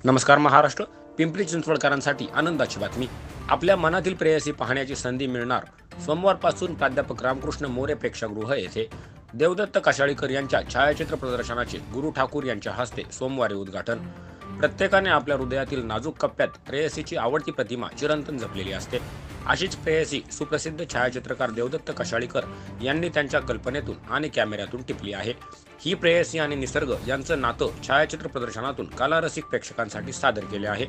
नमस्कार महाराष्ट्र. पिंपरी चिंचवडकरांसाठी आनंदाची बातमी. आपल्या मनातील प्रेयसी पाहण्याची संधी मिळणार. सोमवारपासून प्राध्यापक रामकृष्ण मोरे प्रेक्षागृह येथे देवदत्त कशाळीकर यांच्या छायाचित्र प्रदर्शनाचे गुरु ठाकूर यांच्या हस्ते सोमवारी उद्घाटन. प्रत्येकाने आपल्या हृदयातील नाजूक कप्प्यात प्रेयसीची आवडती प्रतिमा चिरंतन जपलेली असते. अशीच प्रेयसी सुप्रसिद्ध छायाचित्रकार देवदत्त कशाळीकर यांनी त्यांच्या कल्पनेतून आणि कॅमेऱ्यातून टिपली आहे. ही प्रेयसी आणि निसर्ग यांचं नातं छायाचित्र प्रदर्शनातून कलारसिक प्रेक्षकांसाठी सादर केले आहे.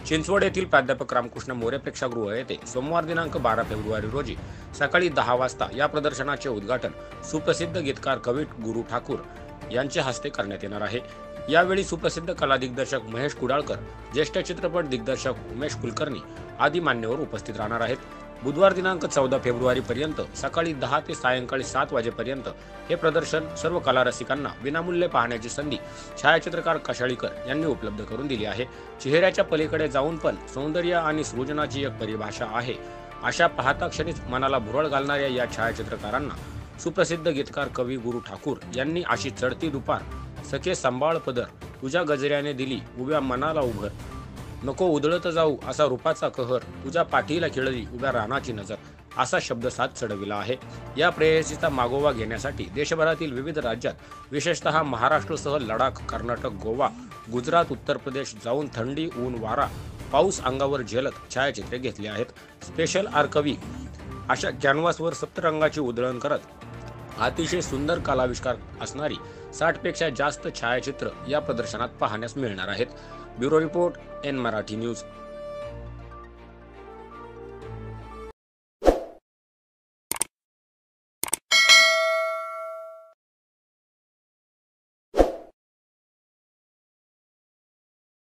चिंचवड येथील प्राध्यापक रामकृष्ण मोरे प्रेक्षागृह येथे सोमवार दिनांक 12 फेब्रुवारी रोजी सकाळी 10 वाजता या प्रदर्शनाचे उद्घाटन सुप्रसिद्ध गीतकार कवी गुरु ठाकूर यांच्या हस्ते करण्यात येणार आहे. यावेळी सुप्रसिद्ध कला दिग्दर्शक महेश कुडाळकर, ज्येष्ठ चित्रपट दिग्दर्शक उमेश कुलकर्णी आदी मान्यवर उपस्थित राहणार आहेत. बुधवार दिनांक 14 फेब्रुवारी पर्यंत सकाळी 10 ते सायंकाळी 7 वाजेपर्यंत हे प्रदर्शन सर्व कलारसिकांना विनामूल्य पाहण्याची संधी छायाचित्रकार कशाळीकर यांनी उपलब्ध करून दिली आहे. चेहऱ्याच्या पलीकडे जाऊन पण सौंदर्य आणि सृजनाची एक परिभाषा आहे, अशा पाहता क्षणीच मनाला भुरळ घालणाऱ्या या छायाचित्रकारांना सुप्रसिद्ध गीतकार कवी गुरु ठाकूर यांनी अशी चढती दुपार, सखे सांभाळ पदर, तुझ्या गजऱ्याने दिली उभ्या मनाला उभर, नको उधळत जाऊ असा रूपाचा कहर, तुझ्या पाठीला खिळली उभ्या रानाची नजर असा शब्दसाद चढविला आहे. या प्रेयसीचा मागोवा घेण्यासाठी देशभरातील विविध राज्यात, विशेषतः महाराष्ट्रासह लडाख, कर्नाटक, गोवा, गुजरात, उत्तर प्रदेश जाऊन थंडी, ऊन, वारा, पाऊस अंगावर झेलत छायाचित्रे घेतली आहेत. स्पेशल आर्कवी अशा कॅनव्हासवर सप्तरंगाची उधळण करत अतिशय सुंदर कलाविष्कार असणारी 60 पेक्षा जास्त छायाचित्र या प्रदर्शनात पाहण्यास मिळणार आहेत. Bureau report, N Marathi news.